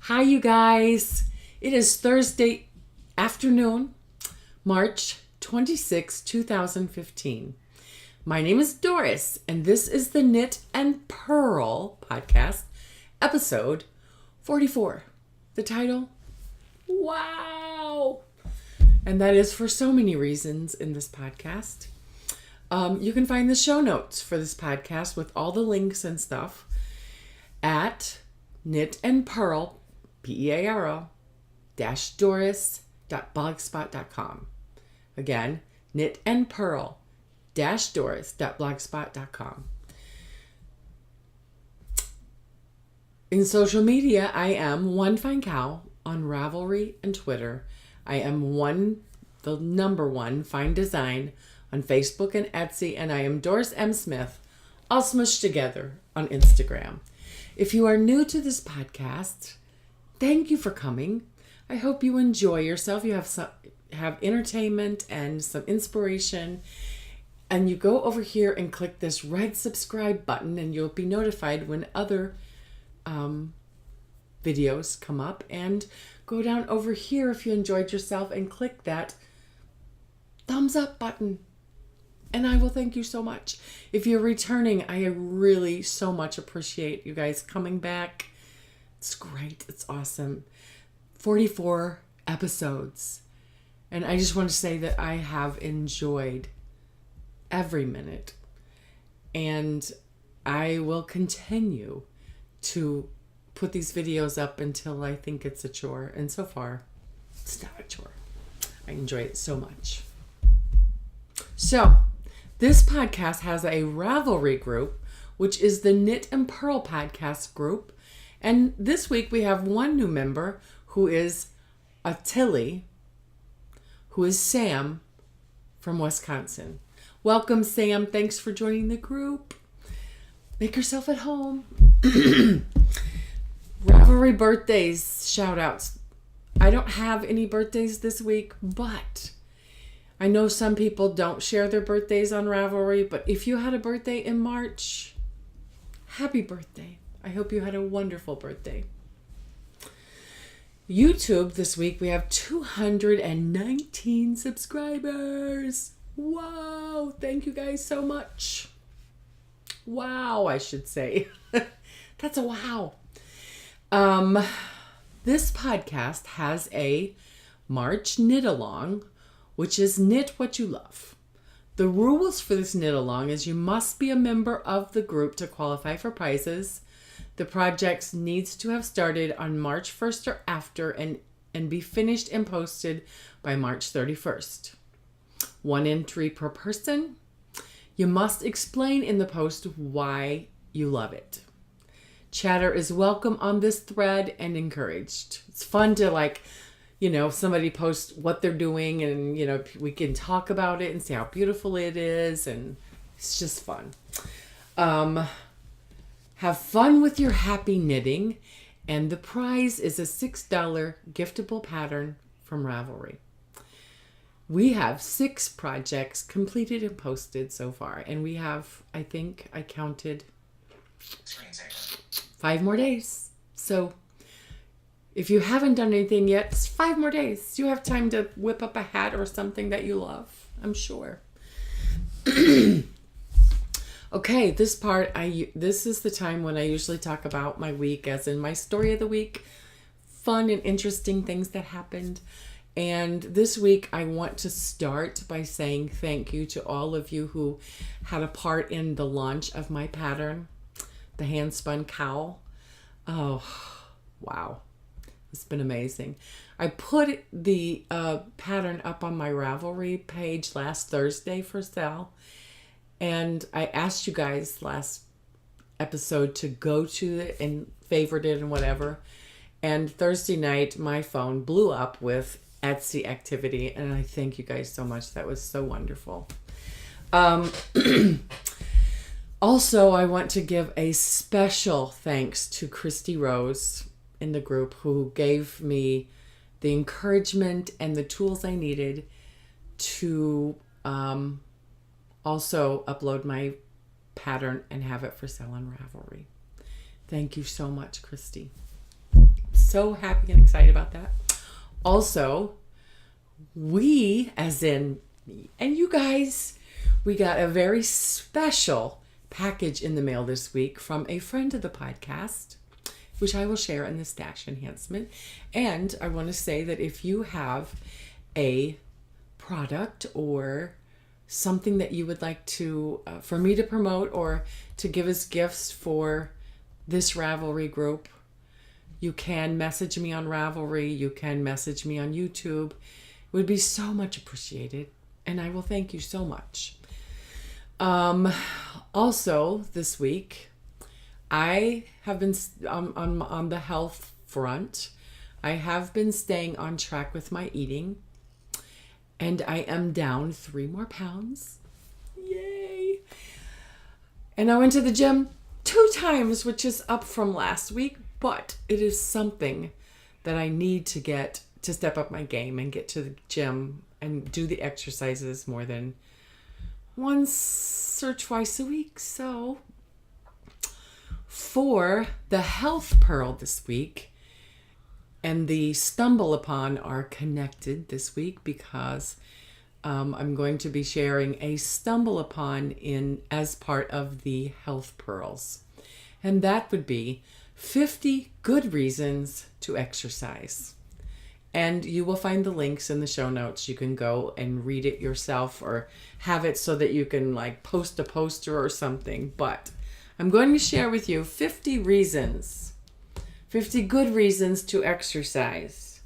Hi, you guys. It is Thursday afternoon, March 26, 2015. My name is Doris, and this is the Knit and Purl podcast, episode 44. The title, wow! And that is for so many reasons in this podcast. You can find the show notes for this podcast with all the links and stuff at Knit and Purl, P-E-A-R-L, Doris.blogspot.com. Again, Knit and Purl, Doris.blogspot.com. In social media, I am One Fine Cow on Ravelry and Twitter. I am the number one Fine Design on Facebook and Etsy, and I am Doris M. Smith, all smushed together on Instagram. If you are new to this podcast, thank you for coming. I hope you enjoy yourself. You have entertainment and some inspiration. And you go over here and click this red subscribe button, and you'll be notified when other videos come up. And go down over here if you enjoyed yourself and click that thumbs up button. And I will thank you so much. If you're returning, I really so much appreciate you guys coming back. It's great. It's awesome. 44 episodes. And I just want to say that I have enjoyed every minute. And I will continue to put these videos up until I think it's a chore. And so far, it's not a chore. I enjoy it so much. So, this podcast has a Ravelry group, which is the Knit and Purl podcast group. And this week we have one new member who is a Tilly, who is Sam from Wisconsin. Welcome, Sam. Thanks for joining the group. Make yourself at home. Ravelry birthdays, shout outs. I don't have any birthdays this week, but I know some people don't share their birthdays on Ravelry, but if you had a birthday in March, happy birthday. I hope you had a wonderful birthday. YouTube this week, we have 219 subscribers. Wow. Thank you guys so much. Wow, I should say. That's a wow. This podcast has a March knit along, which is knit what you love. The rules for this knit along is you must be a member of the group to qualify for prizes. The project needs to have started on March 1st or after and be finished and posted by March 31st. One entry per person. You must explain in the post why you love it. Chatter is welcome on this thread and encouraged. It's fun to somebody posts what they're doing and, we can talk about it and see how beautiful it is. And it's just fun. Have fun with your happy knitting. And the prize is a $6 giftable pattern from Ravelry. We have 6 projects completed and posted so far. And we have, I think I counted 5 more days. So if you haven't done anything yet, it's 5 more days. You have time to whip up a hat or something that you love, I'm sure. Okay, this is the time when I usually talk about my week, as in my story of the week, fun and interesting things that happened. And this week, I want to start by saying thank you to all of you who had a part in the launch of my pattern, the Hand Spun Cowl. Oh, wow. It's been amazing. I put the pattern up on my Ravelry page last Thursday for sale. And I asked you guys last episode to go to it and favorite it and whatever. And Thursday night, my phone blew up with Etsy activity. And I thank you guys so much. That was so wonderful. Also, I want to give a special thanks to Christy Rose in the group, who gave me the encouragement and the tools I needed to also upload my pattern and have it for sale on Ravelry. Thank you so much, Christy. so happy and excited about that. Also, we, as in me and you guys, we got a very special package in the mail this week from a friend of the podcast, which I will share in the stash enhancement. And I want to say that if you have a product or something that you would like to for me to promote or to give as gifts for this Ravelry group, you can message me on Ravelry. You can message me on YouTube. It would be so much appreciated, and I will thank you so much. Also, this week, I have been on the health front. I have been staying on track with my eating, and I am down 3 more pounds. Yay! And I went to the gym 2 times, which is up from last week, but it is something that I need to get to step up my game and get to the gym and do the exercises more than once or twice a week. So for the health pearl this week, and the stumble upon are connected this week because I'm going to be sharing a stumble upon as part of the health pearls. And that would be 50 good reasons to exercise. And you will find the links in the show notes. You can go and read it yourself or have it so that you can like post a poster or something. But I'm going to share with you 50 good reasons to exercise.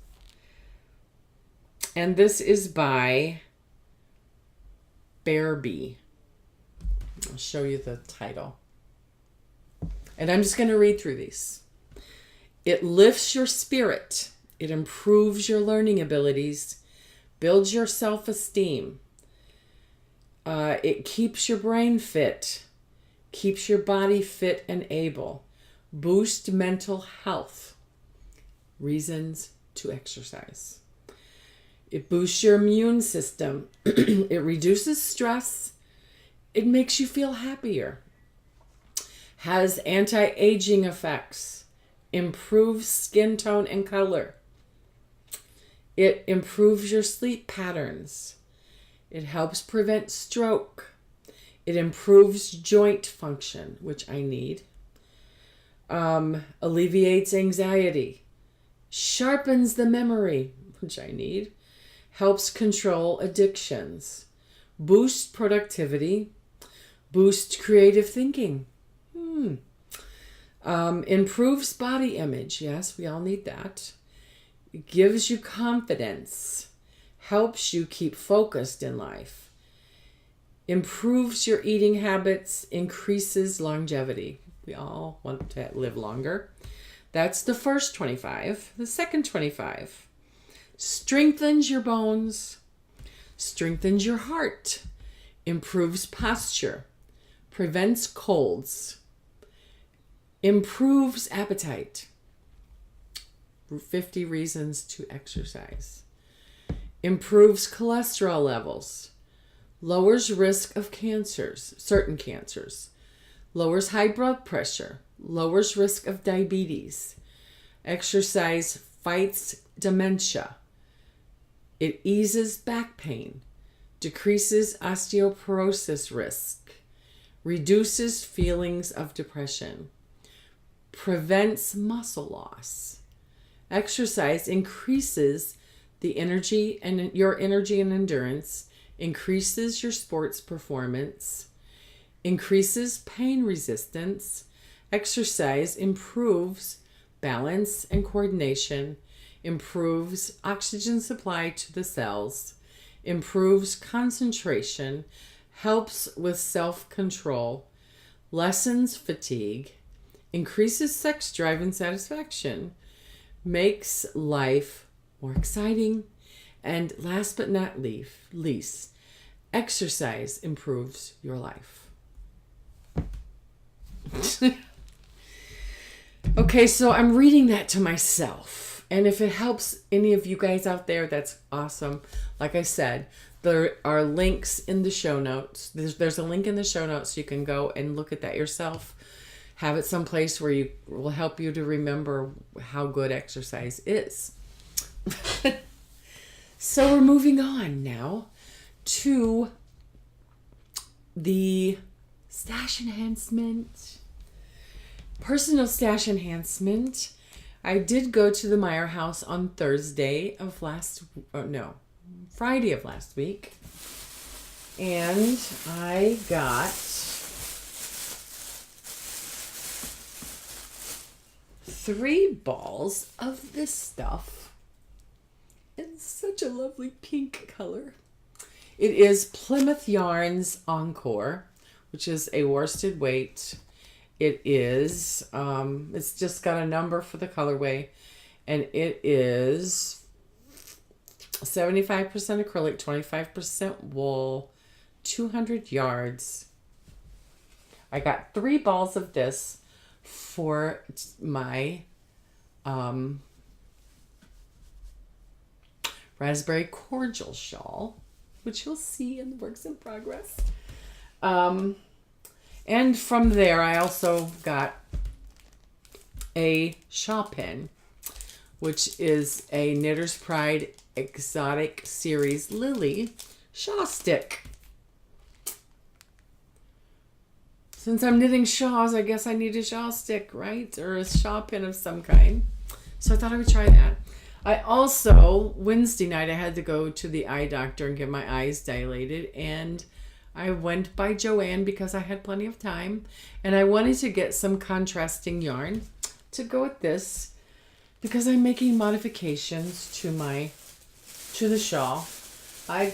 And this is by Bear Bee. I'll show you the title. And I'm just going to read through these. It lifts your spirit. It improves your learning abilities, builds your self-esteem. It keeps your brain fit, keeps your body fit and able, boosts mental health. Reasons to exercise. It boosts your immune system. It reduces stress. It makes you feel happier. Has anti-aging effects. Improves skin tone and color. It improves your sleep patterns. It helps prevent stroke. It improves joint function, which I need. Alleviates anxiety. Sharpens the memory, which I need. Helps control addictions. Boosts productivity. Boosts creative thinking. Improves body image. Yes, we all need that. Gives you confidence. Helps you keep focused in life. Improves your eating habits. Increases longevity. We all want to live longer. That's the first 25. The second 25. Strengthens your bones. Strengthens your heart. Improves posture. Prevents colds. Improves appetite. 50 reasons to exercise. Improves cholesterol levels. Lowers risk of cancers, certain cancers. Lowers high blood pressure. Lowers risk of diabetes. Exercise fights dementia. It eases back pain. Decreases osteoporosis risk. Reduces feelings of depression. Prevents muscle loss. Exercise increases the energy and your energy and endurance, increases your sports performance, increases pain resistance. Exercise improves balance and coordination, improves oxygen supply to the cells, improves concentration, helps with self-control, lessens fatigue, increases sex drive and satisfaction, makes life more exciting, and last but not least, exercise improves your life. Okay, so I'm reading that to myself, and if it helps any of you guys out there, that's awesome. Like I said, there are links in the show notes. There's a link in the show notes so you can go and look at that yourself. have it someplace where you will help you to remember how good exercise is. So we're moving on now to the stash enhancement. Personal stash enhancement. I did go to the Meyer house on Friday of last week. And I got 3 balls of this stuff in such a lovely pink color. It is Plymouth Yarns Encore, which is a worsted weight. It is, it's just got a number for the colorway, and it is 75% acrylic, 25% wool, 200 yards. I got 3 balls of this for my raspberry cordial shawl, which you'll see in the works in progress. And from there, I also got a shawl pin, which is a Knitter's Pride Exotic Series Lily shawl stick. Since I'm knitting shawls, I guess I need a shawl stick, right? Or a shawl pin of some kind. So I thought I would try that. I also, Wednesday night, I had to go to the eye doctor and get my eyes dilated. And I went by Joann because I had plenty of time. And I wanted to get some contrasting yarn to go with this because I'm making modifications to the shawl. I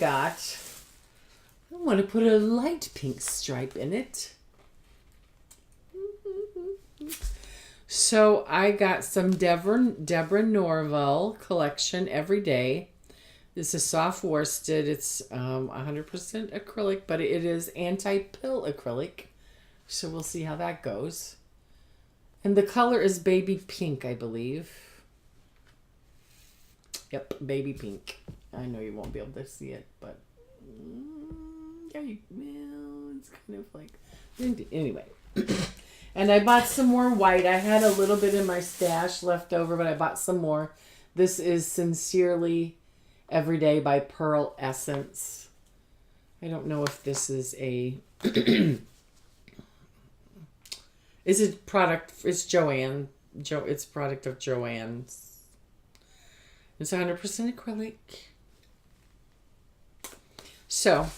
want to put a light pink stripe in it. So I got some Deborah Norville collection every day. This is soft worsted. It's 100% acrylic, but it is anti-pill acrylic. So we'll see how that goes. And the color is baby pink, I believe. Yep, baby pink. I know you won't be able to see it, but yeah, it's kind of like, anyway. And I bought some more white. I had a little bit in my stash left over, but I bought some more. This is Sincerely Everyday by Pearl Essence. I don't know if this is a... Is it product? It's Joann. It's product of Joann's. It's 100% acrylic. So...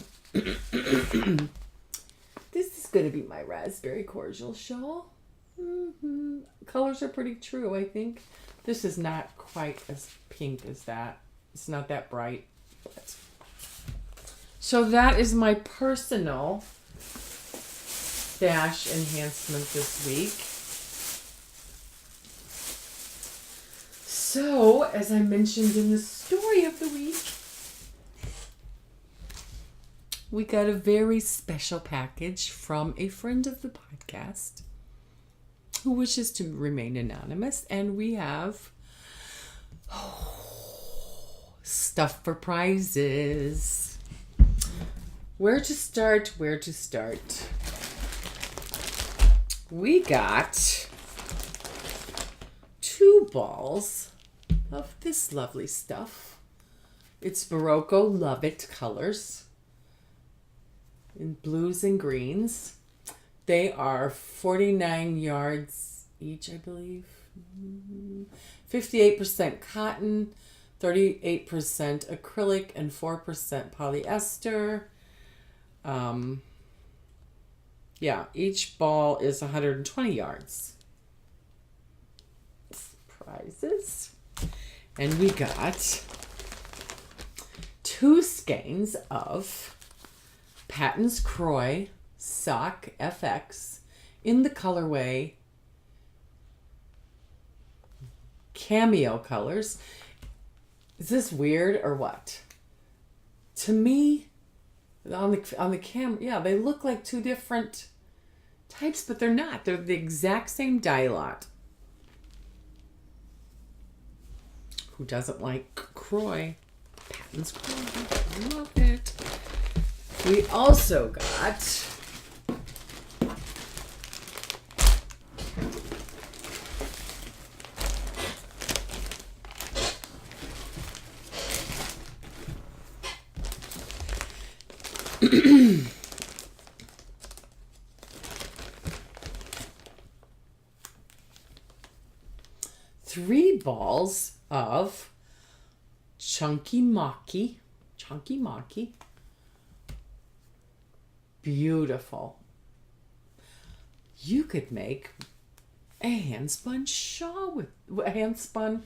This is going to be my raspberry cordial shawl. Colors are pretty true, I think. This is not quite as pink as that. It's not that bright. But... So that is my personal stash enhancement this week. So, as I mentioned in the story of the week, we got a very special package from a friend of the podcast who wishes to remain anonymous. And we have stuff for prizes. Where to start? We got 2 balls of this lovely stuff. It's Barocco Love It colors. In blues and greens. They are 49 yards each, I believe. 58% cotton, 38% acrylic, and 4% polyester. Each ball is 120 yards. Prizes. And we got 2 skeins of Patton's Croy Sock FX in the colorway Cameo colors. Is this weird or what? To me, on the camera, yeah, they look like 2 different types, but they're not. They're the exact same dye lot. Who doesn't like Croy? Patton's Croy. Love it. We also got 3 balls of Chunky Maki. Beautiful. You could make a hand spun shawl with a hand spun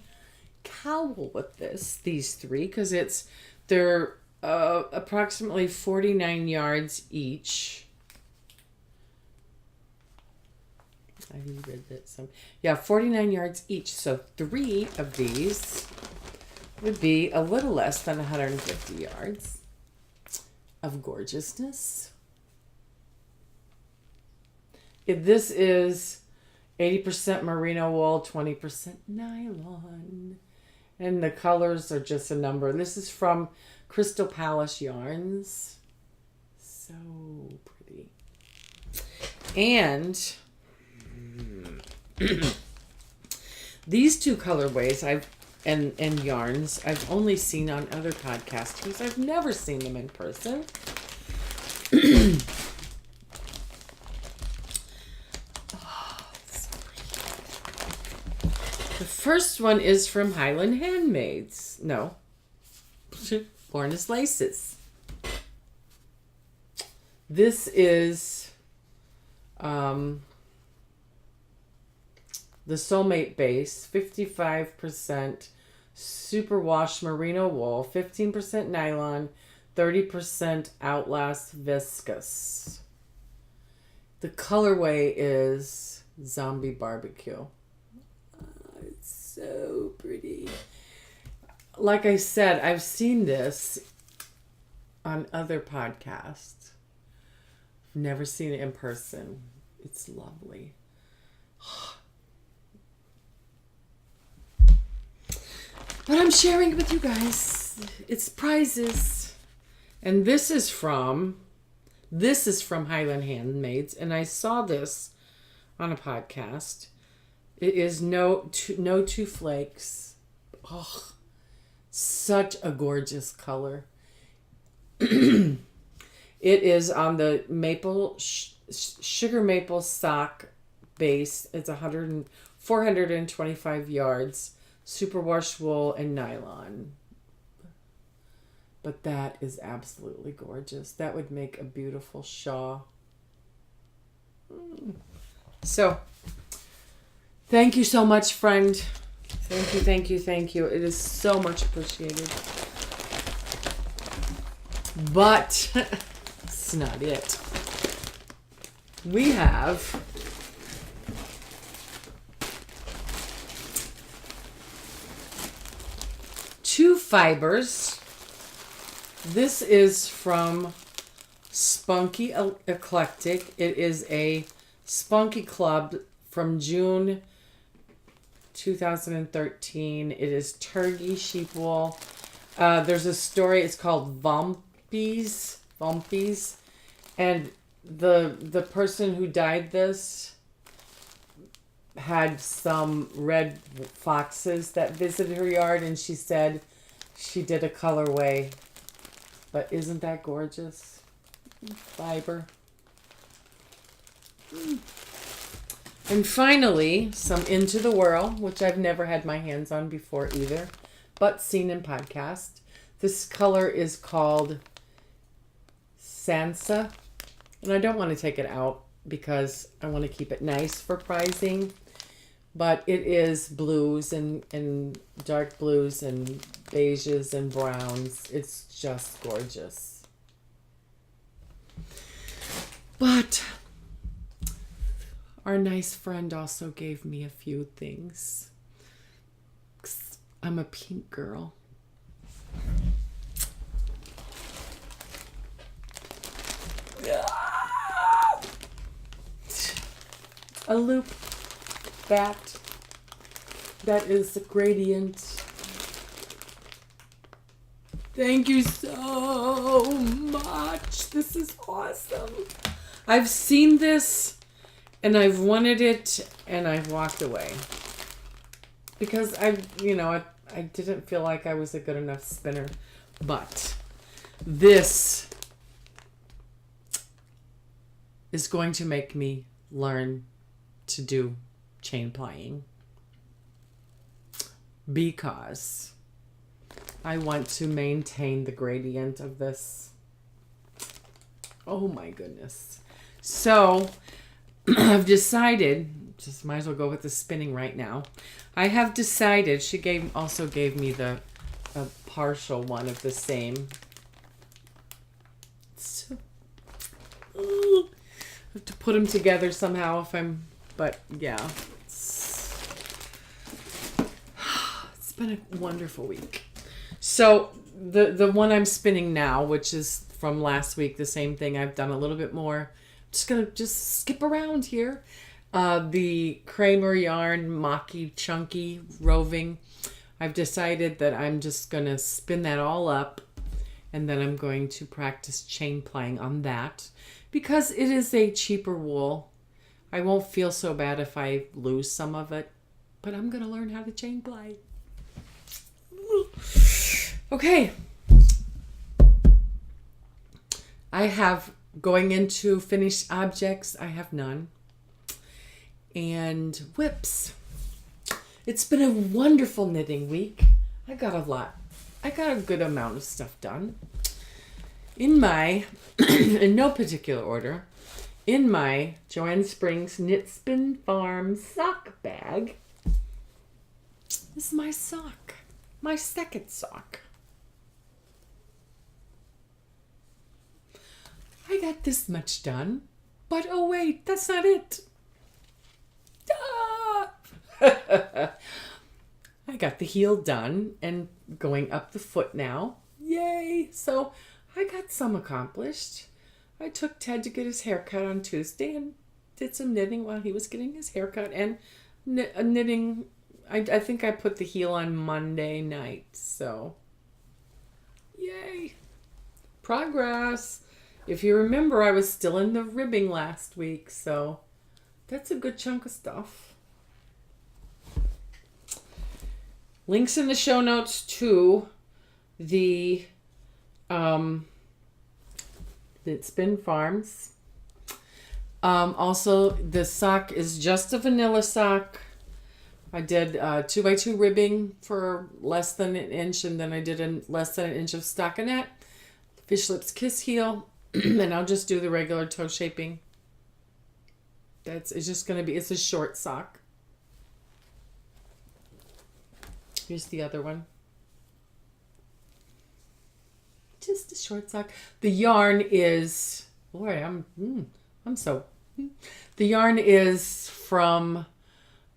cowl with these 3, because they're approximately 49 yards each. I read that some. Yeah, 49 yards each. So 3 of these would be a little less than 150 yards of gorgeousness. This is 80% merino wool, 20% nylon. And the colors are just a number. This is from Crystal Palace Yarns. So pretty. And these 2 colorways and yarns I've only seen on other podcasters. I've never seen them in person. The first one is from Highland Handmaids. No. Born as Laces. This is the Soulmate base, 55% superwash merino wool, 15% nylon, 30% Outlast viscose. The colorway is Zombie Barbecue. So pretty. Like I said, I've seen this on other podcasts. I've never seen it in person. It's lovely. But I'm sharing it with you guys. It's prizes. And this is from Highland Handmaids, and I saw this on a podcast. It is no two flakes. Oh, such a gorgeous color. It is on the sugar maple sock base. It's 425 yards, superwash wool and nylon. But that is absolutely gorgeous. That would make a beautiful shawl. So, thank you so much, friend. Thank you, thank you, thank you. It is so much appreciated. But it's not it. We have two fibers. This is from Spunky Eclectic. It is a Spunky Club from June 2013. It is turkey sheep wool. There's a story. It's called Vompies. And the person who dyed this had some red foxes that visited her yard, and she said she did a colorway. But isn't that gorgeous? Fiber. And finally, some Into the Whirl, which I've never had my hands on before either, but seen in podcast. This color is called Sansa. And I don't want to take it out because I want to keep it nice for prizing. But it is blues and dark blues and beiges and browns. It's just gorgeous. But our nice friend also gave me a few things. I'm a pink girl. A loop bat that is gradient. Thank you so much. This is awesome. I've seen this and I've wanted it and I've walked away because I didn't feel like I was a good enough spinner. But this is going to make me learn to do chain plying because I want to maintain the gradient of this. Oh my goodness. So I've decided, just might as well go with the spinning right now. I have decided, she also gave me a partial one of the same. So, I have to put them together somehow but yeah. It's been a wonderful week. So the one I'm spinning now, which is from last week, the same thing. I've done a little bit more. I'm just going to skip around here. The Kramer yarn, Maki Chunky Roving. I've decided that I'm just going to spin that all up, and then I'm going to practice chain plying on that because it is a cheaper wool. I won't feel so bad if I lose some of it, but I'm going to learn how to chain ply. Okay. I have, going into finished objects, I have none. And whips. It's been a wonderful knitting week. I got a good amount of stuff done. In no particular order, in my Joanne Springs Knit Spin Farm sock bag is my sock. My second sock. I got this much done, but oh wait, that's not it. Ah! I got the heel done and going up the foot now. Yay! So I got some accomplished. I took Ted to get his haircut on Tuesday and did some knitting while he was getting his haircut and knitting. I think I put the heel on Monday night, so yay. Progress. If you remember, I was still in the ribbing last week, so that's a good chunk of stuff. Links in the show notes to the Spin Farms. Also, the sock is just a vanilla sock. I did 2x2 ribbing for less than an inch, and then I did less than an inch of stockinette, fish lips kiss heel, and I'll just do the regular toe shaping. It's just going to be, it's a short sock. Here's the other one. Just a short sock. The yarn is, boy, the yarn is from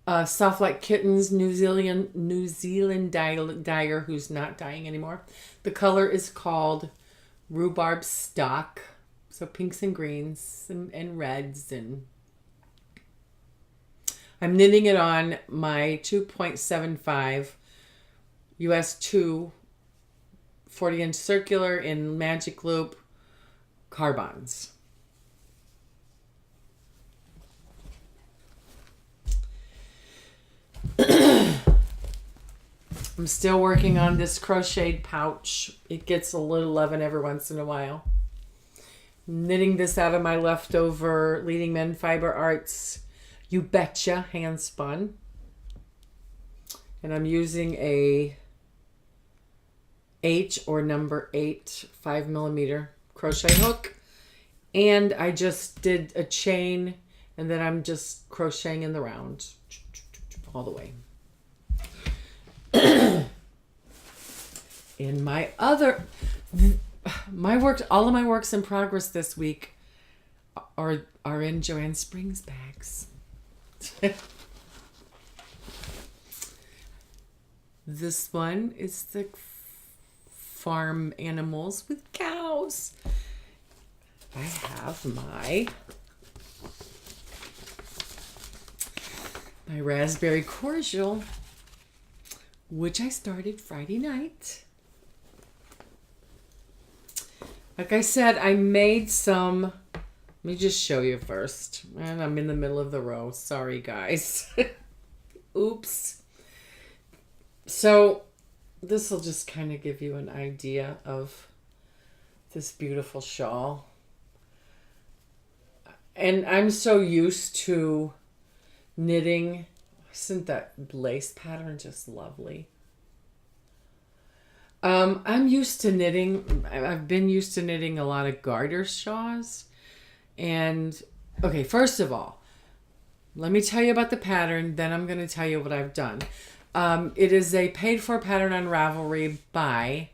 Soft Like Kittens, New Zealand dyer who's not dyeing anymore. The color is called Rhubarb Stock. So pinks and greens and reds, and I'm knitting it on my 2.75 US 2 40-inch circular in Magic Loop carbons. I'm still working on this crocheted pouch. It gets a little loving every once in a while. Knitting this out of my leftover Leading Men Fiber Arts You Betcha hand spun. And I'm using a H or number 8 5mm crochet hook. And I just did a chain, and then I'm just crocheting in the round all the way. In my other, all of my works in progress this week are in Joanne Springs bags. This one is the farm animals with cows. I have my raspberry cordial, which I started Friday night. Like I said, I made some. Let me just show you first. And I'm in the middle of the row. Sorry, guys. Oops. So this will just kind of give you an idea of this beautiful shawl. And I'm so used to knitting. Isn't that lace pattern just lovely? I'm used to knitting. I've been used to knitting a lot of garter shawls. And okay, first of all, let me tell you about the pattern. Then I'm going to tell you what I've done. It is a paid for pattern on Ravelry by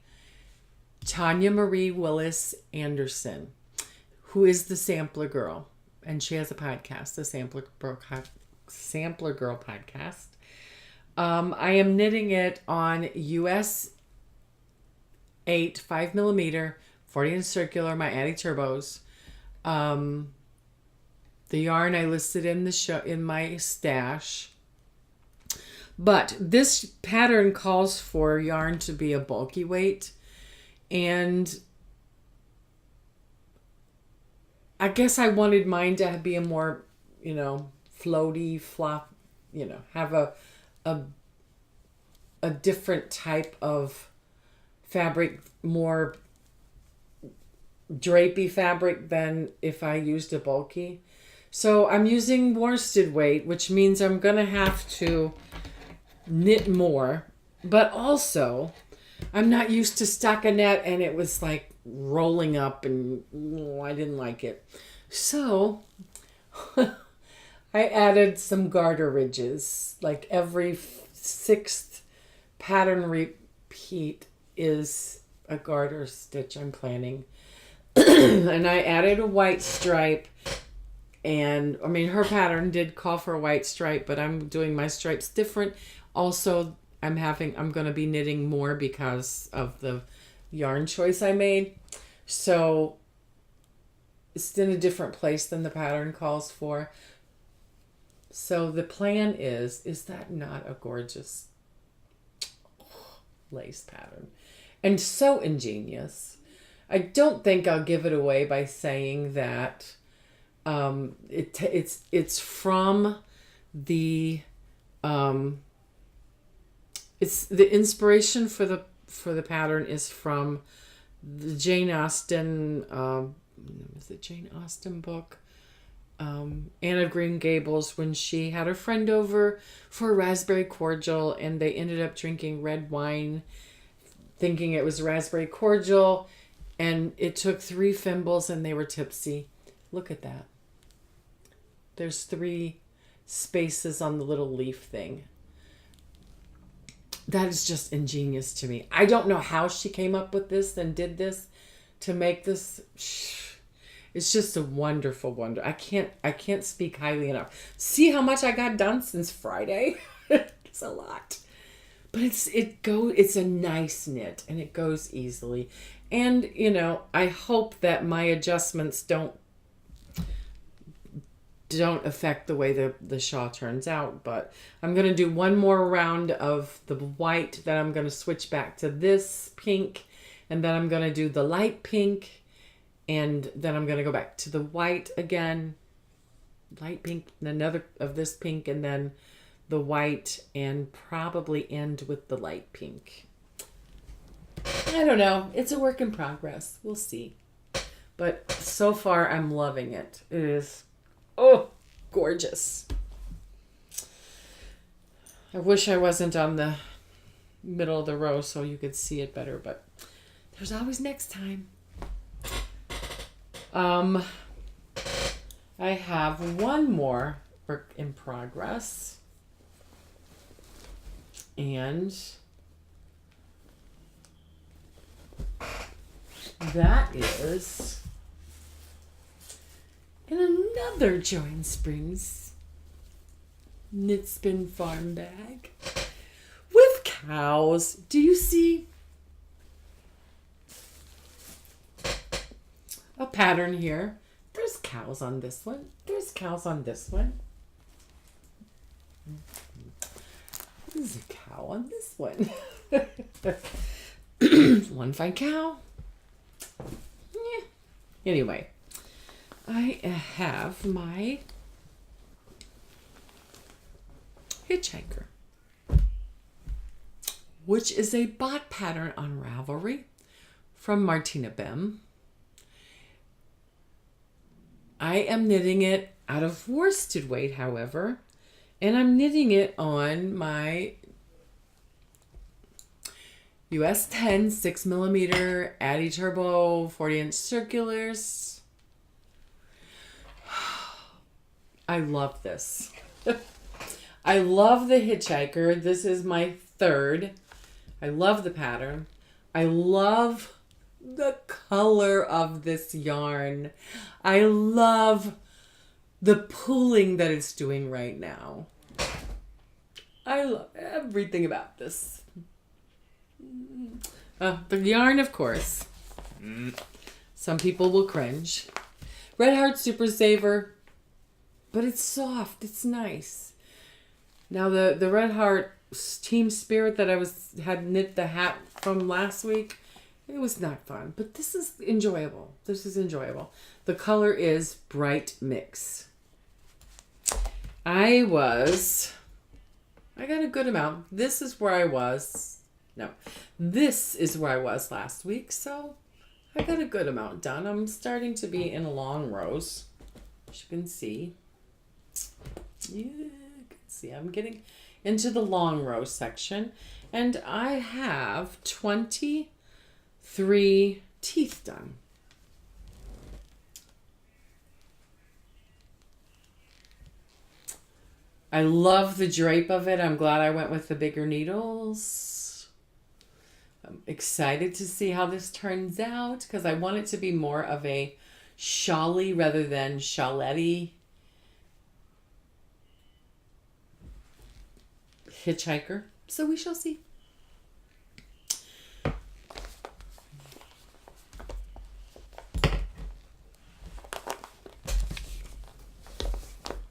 Tanya Marie Willis Anderson, who is the Sampler Girl. And she has a podcast, the Sampler Girl podcast. I am knitting it on US 8 5mm 40-inch circular, my Addi Turbos. The yarn I listed in in my stash. But this pattern calls for yarn to be a bulky weight, and I guess I wanted mine to be a more, floaty, flop, have a different type of fabric, more drapey fabric than if I used a bulky. So I'm using worsted weight, which means I'm going to have to knit more. But also, I'm not used to stockinette, and it was like rolling up, and I didn't like it. So I added some garter ridges. Like every 6th pattern repeat is a garter stitch I'm planning. And I added a white stripe. And I mean, her pattern did call for a white stripe, but I'm doing my stripes different. Also, I'm going to be knitting more because of the yarn choice I made. So it's in a different place than the pattern calls for. So the plan is that not a gorgeous lace pattern? And so ingenious. I don't think I'll give it away by saying that it's from the it's the inspiration for the pattern is from the Jane Austen Jane Austen book, Anne of Green Gables, when she had a friend over for a raspberry cordial and they ended up drinking red wine thinking it was raspberry cordial, and it took 3 thimbles and they were tipsy. Look at that. There's 3 spaces on the little leaf thing. That is just ingenious to me. I don't know how she came up with this and did this to make this. It's just a wonderful wonder. I can't speak highly enough. See how much I got done since Friday? It's a lot. But it's a nice knit and it goes easily. And, I hope that my adjustments don't affect the way the shawl turns out. But I'm going to do one more round of the white. Then I'm going to switch back to this pink. And then I'm going to do the light pink. And then I'm going to go back to the white again. Light pink, another of this pink, and then the white, and probably end with the light pink. I don't know. It's a work in progress. We'll see. But so far, I'm loving it. It is, gorgeous. I wish I wasn't on the middle of the row so you could see it better, but there's always next time. I have one more work in progress. And that is in another Join Springs Knit Spin Farm bag with cows. Do you see a pattern here? There's cows on this one. There's cows on this one. There's a cow on this one. One fine cow. Yeah. Anyway, I have my hitchhiker, which is a bot pattern on Ravelry from Martina Bem. I am knitting it out of worsted weight, however, and I'm knitting it on my US 10 6mm Addy Turbo 40-inch circulars. I love this. I love the Hitchhiker. This is my third. I love the pattern. I love the color of this yarn. I love the pulling that it's doing right now. I love everything about this. The yarn, of course. Some people will cringe. Red Heart Super Saver, but it's soft. It's nice. Now the Red Heart Team Spirit that I had knit the hat from last week, it was not fun, but this is enjoyable. This is enjoyable. The color is Bright Mix. I got a good amount. This is where I was. No, this is where I was last week, so I got a good amount done. I'm starting to be in long rows, as you can see. Yeah, you can see I'm getting into the long row section, and I have 23 teeth done. I love the drape of it. I'm glad I went with the bigger needles. I'm excited to see how this turns out because I want it to be more of a shawly rather than shawlette-y hitchhiker. So we shall see.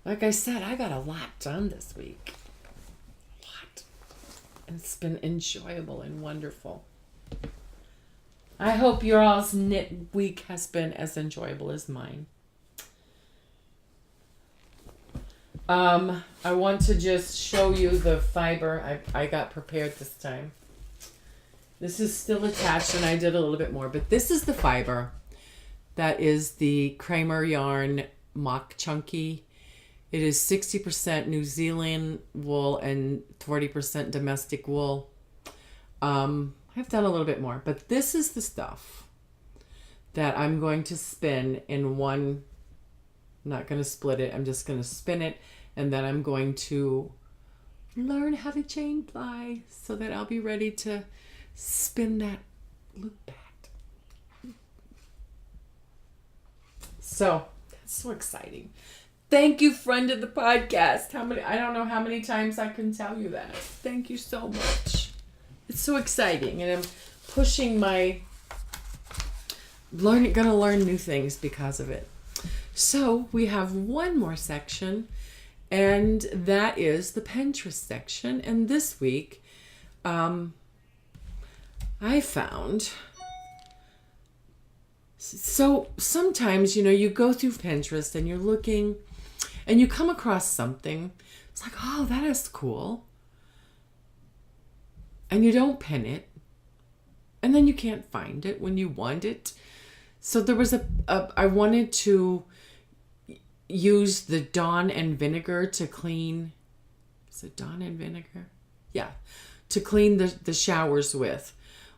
Like I said, I got a lot done this week. A lot. And it's been enjoyable and wonderful. I hope your all's knit week has been as enjoyable as mine. I want to just show you the fiber I got prepared this time. This is still attached and I did a little bit more, but this is the fiber. That is the Kramer yarn Mock Chunky. It is 60% New Zealand wool and 40% domestic wool. I've done a little bit more, but this is the stuff that I'm going to spin in one. I'm not going to split it. I'm just going to spin it, and then I'm going to learn how to chain ply so that I'll be ready to spin that loop back. So that's so exciting. Thank you, friend of the podcast. I don't know how many times I can tell you that. Thank you so much. It's so exciting, and I'm pushing gonna learn new things because of it. So we have one more section, and that is the Pinterest section. And this week, I found. So sometimes, you go through Pinterest and you're looking. And you come across something, it's like, oh, that is cool. And you don't pin it. And then you can't find it when you want it. So there was I wanted to use the Dawn and Vinegar to clean. Is it Dawn and Vinegar? Yeah. To clean the showers with.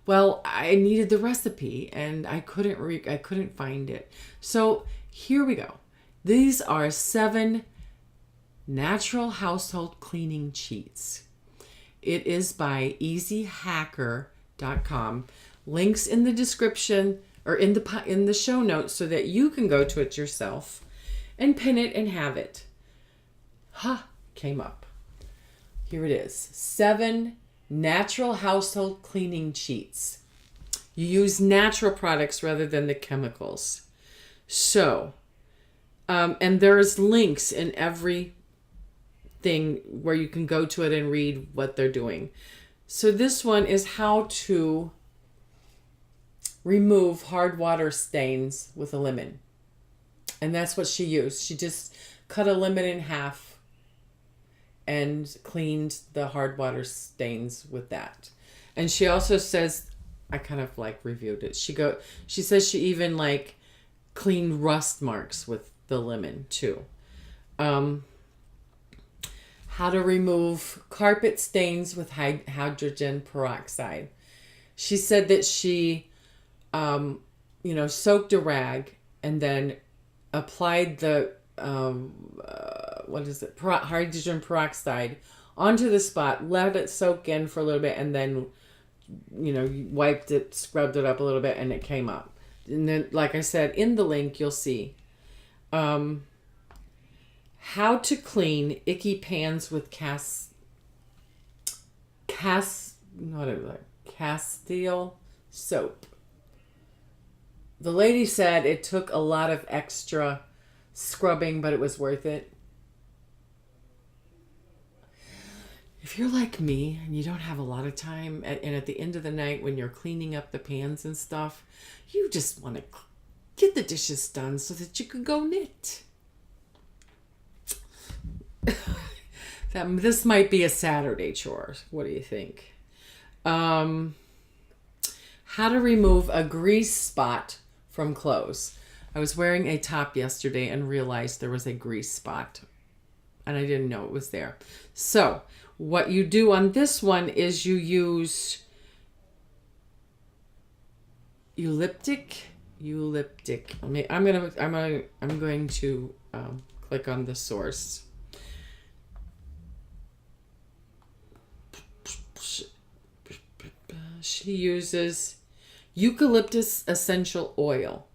Well, I needed the recipe and I couldn't find it. So here we go. These are 7 natural household cleaning cheats. It is by easyhacker.com. Links in the description or in the show notes so that you can go to it yourself and pin it and have it. Came up. Here it is. 7 natural household cleaning cheats. You use natural products rather than the chemicals. So, and there's links in every thing where you can go to it and read what they're doing. So this one is how to remove hard water stains with a lemon. And that's what she used. She just cut a lemon in half and cleaned the hard water stains with that. And she also says, I kind of reviewed it. She says she even cleaned rust marks with the lemon too. How to remove carpet stains with hydrogen peroxide. She said that she, soaked a rag and then applied the, hydrogen peroxide onto the spot, let it soak in for a little bit, and then, wiped it, scrubbed it up a little bit, and it came up. And then, like I said, in the link, you'll see how to clean icky pans with Castile soap. The lady said it took a lot of extra scrubbing, but it was worth it. If you're like me and you don't have a lot of time, and at the end of the night when you're cleaning up the pans and stuff, you just want to get the dishes done so that you can go knit. This might be a Saturday chore. What do you think? How to remove a grease spot from clothes. I was wearing a top yesterday and realized there was a grease spot, and I didn't know it was there. So what you do on this one is you use Eucalyptic. I'm going to click on the source. She uses eucalyptus essential oil.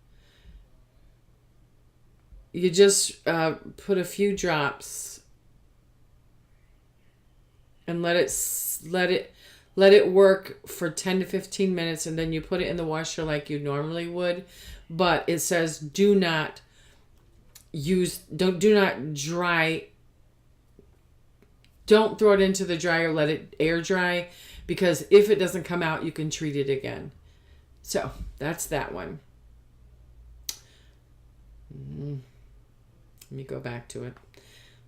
You just put a few drops and let it work for 10 to 15 minutes, and then you put it in the washer like you normally would. But it says do not dry. Don't throw it into the dryer, let it air dry, because if it doesn't come out, you can treat it again. So that's that one. Let me go back to it.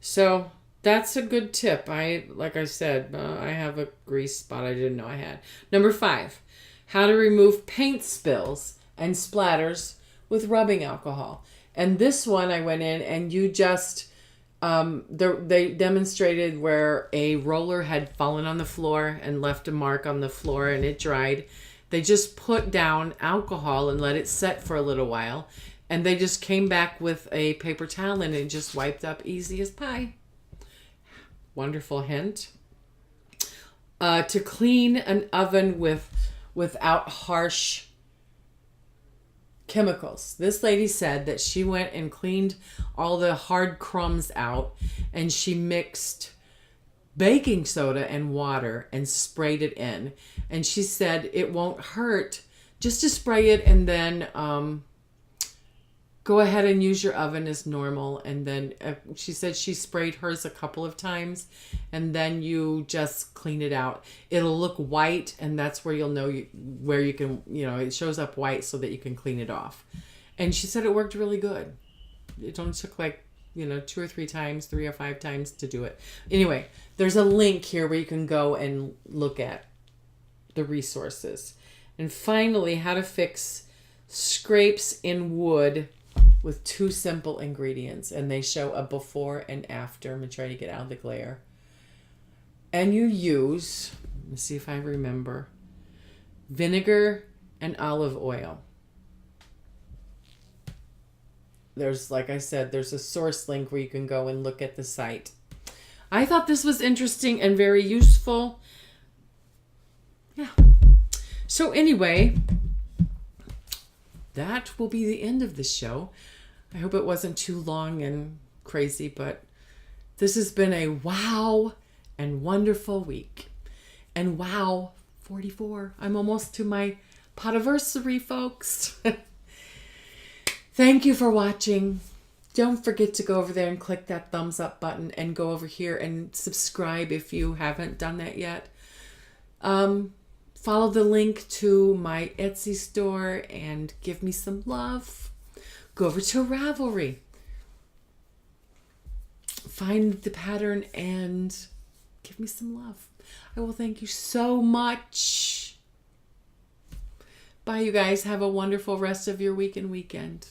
So that's a good tip. Like I said, I have a grease spot I didn't know I had. Number 5, how to remove paint spills and splatters with rubbing alcohol. And this one I went in and you just, they demonstrated where a roller had fallen on the floor and left a mark on the floor and it dried. They just put down alcohol and let it set for a little while. And they just came back with a paper towel and it just wiped up easy as pie. Wonderful hint. To clean an oven without harsh chemicals. This lady said that she went and cleaned all the hard crumbs out and she mixed baking soda and water and sprayed it in. And she said it won't hurt just to spray it and then go ahead and use your oven as normal. And then she said she sprayed hers a couple of times and then you just clean it out. It'll look white and that's where you'll know where you can, it shows up white so that you can clean it off. And she said it worked really good. It only took 2 or 3 times, 3 or 5 times to do it. Anyway, there's a link here where you can go and look at the resources. And finally, how to fix scrapes in wood with 2 simple ingredients. And they show a before and after. I'm going to try to get out of the glare. And you use, let me see if I remember, vinegar and olive oil. There's, like I said, there's a source link where you can go and look at the site. I thought this was interesting and very useful. Yeah. So anyway, that will be the end of the show. I hope it wasn't too long and crazy, but this has been a wow and wonderful week. And wow, 44. I'm almost to my potiversary, folks. Thank you for watching. Don't forget to go over there and click that thumbs up button and go over here and subscribe if you haven't done that yet. Follow the link to my Etsy store and give me some love. Go over to Ravelry. Find the pattern and give me some love. I will thank you so much. Bye, you guys. Have a wonderful rest of your week and weekend.